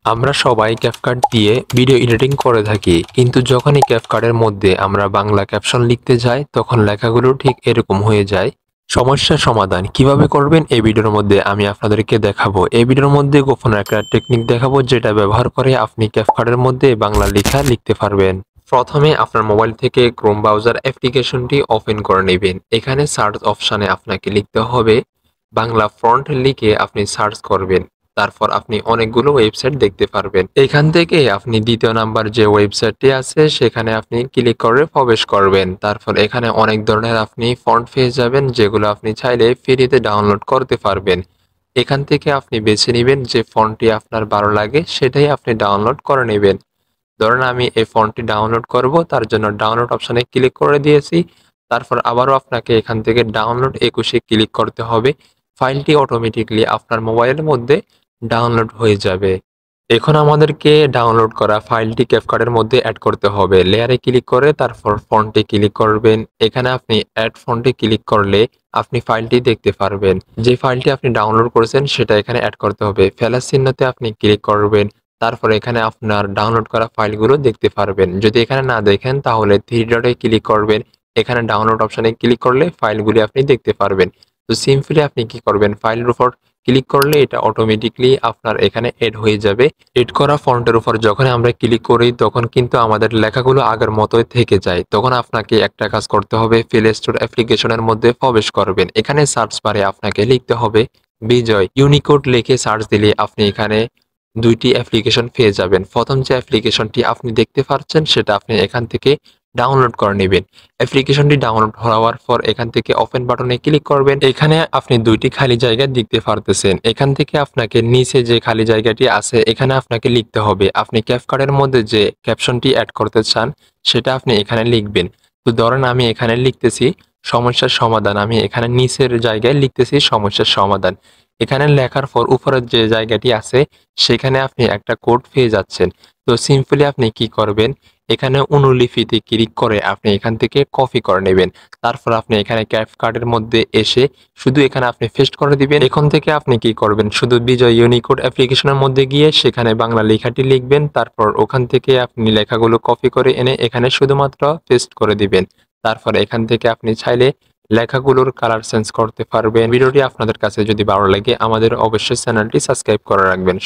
আমরা সবাই ক্যাপকাট দিয়ে ভিডিও এডিটিং করে থাকি, কিন্তু যখন এই ক্যাপকাটের মধ্যে আমরা বাংলা ক্যাপশন লিখতে যাই তখন লেখাগুলো ঠিক এরকম হয়ে যায়। সমস্যার সমাধান কিভাবে করবেন এই ভিডিওর মধ্যে আমি আপনাদেরকে দেখাবো। এই ভিডিওর মধ্যে গোপন একটা টেকনিক দেখাবো, যেটা ব্যবহার করে আপনি ক্যাপকাটের মধ্যে বাংলা লেখা লিখতে পারবেন। প্রথমে আপনার মোবাইল থেকে ক্রোম ব্রাউজার অ্যাপ্লিকেশনটি ওপেন করে নেবেন। এখানে সার্চ অপশানে আপনাকে লিখতে হবে বাংলা ফন্ট, লিখে আপনি সার্চ করবেন। তারপর আপনি অনেকগুলো ওয়েবসাইট দেখতে পারবেন। এখান থেকে আপনি দ্বিতীয় নাম্বার যে ওয়েবসাইটটি আছে সেখানে আপনি ক্লিক করে প্রবেশ করবেন। তারপর এখানে অনেক ধরনের আপনি ফন্ট পেয়ে যাবেন, যেগুলো আপনি চাইলে ফ্রিতে ডাউনলোড করতে পারবেন। এখান থেকে আপনি বেছে নেবেন যে ফন্টটি আপনার ভালো লাগে, সেটাই আপনি ডাউনলোড করে নেবেন। ধরেন আমি এই ফন্টটি ডাউনলোড করব, তার জন্য ডাউনলোড অপশানে ক্লিক করে দিয়েছি। তারপর আবারও আপনাকে এখান থেকে ডাউনলোড 21-এ ক্লিক করতে হবে। ফাইলটি অটোমেটিকলি আপনার মোবাইলের মধ্যে ডাউনলোড হয়ে যাবে। এখন আমাদেরকে ডাউনলোড করা ফাইলটি ক্যাপকাটের মধ্যে অ্যাড করতে হবে। লেয়ারে ক্লিক করে তারপর ফন্টে ক্লিক করবেন। এখানে আপনি অ্যাড ফন্টে ক্লিক করলে আপনি ফাইলটি দেখতে পারবেন। যে ফাইলটি আপনি ডাউনলোড করেছেন সেটা এখানে অ্যাড করতে হবে। প্লাস চিহ্নতে আপনি ক্লিক করবেন। তারপর এখানে আপনার ডাউনলোড করা ফাইলগুলো দেখতে পারবেন। যদি এখানে না দেখেন তাহলে থ্রি ডটে ক্লিক করবেন। এখানে ডাউনলোড অপশানে ক্লিক করলে ফাইলগুলি আপনি দেখতে পারবেন। তো সিম্পলি আপনি কি করবেন, ফাইলের উপর ক্লিক করলে এটা অটোমেটিকলি আপনার এখানে এড হয়ে যাবে। এড করা ফন্টের উপর যখন আমরা ক্লিক করি তখন কিন্তু আমাদের লেখাগুলো আগের মতোই থেকে যায়। তখন আপনাকে একটা কাজ করতে হবে, প্লে স্টোর অ্যাপ্লিকেশনের মধ্যে প্রবেশ করবেন। এখানে সার্চ বারে আপনাকে লিখতে হবে বিজয়। ইউনিকোড লিখে সার্চ দিলে আপনি এখানে দুইটি অ্যাপ্লিকেশন পেয়ে যাবেন। প্রথম যে অ্যাপ্লিকেশনটি আপনি দেখতে পাচ্ছেন সেটা আপনি এখান থেকে ডাউনলোড করে নেবেন। অ্যাপ্লিকেশনটি ডাউনলোড হওয়ার পর এখান থেকে ওপেন বাটনে ক্লিক করবেন। এখানে আপনি দুইটি খালি জায়গা দেখতে পারতেছেন। এখান থেকে আপনাকে নিচে যে খালি জায়গাটি আছে এখানে আপনাকে লিখতে হবে আপনি ক্যাপকাটের মধ্যে যে ক্যাপশনটি অ্যাড করতে চান সেটা আপনি এখানে লিখবেন। তো ধরেন আমি এখানে লিখতেছি সমস্যার সমাধান। আমি এখানে নিচের জায়গায় লিখতেছি সমস্যার সমাধান। এখানে লেখার পর উপরের যে জায়গাটি আছে সেখানে আপনি একটা কোড পেয়ে যাচ্ছেন। তো সিম্পলি আপনি কি করবেন, এখানে অনুলিপিতে ক্লিক করে আপনি এখান থেকে কপি করে নেবেন। তারপর আপনি এখানে ক্যাপকাটের মধ্যে এসে শুধু এখানে আপনি পেস্ট করে দিবেন। এখন থেকে আপনি কি করবেন, শুধু বিজয় ইউনিকোড অ্যাপ্লিকেশনের মধ্যে গিয়ে সেখানে বাংলা লেখাটি লিখবেন। তারপর ওখান থেকে আপনি লেখাগুলো কপি করে এনে এখানে শুধুমাত্র পেস্ট করে দিবেন। তারপর এখান থেকে আপনি চাইলে লেখাগুলোর কালার চেঞ্জ করতে পারবেন। ভিডিওটি আপনাদের কাছে যদি ভালো লাগে আমাদের অবশ্যই চ্যানেলটি সাবস্ক্রাইব করে রাখবেন।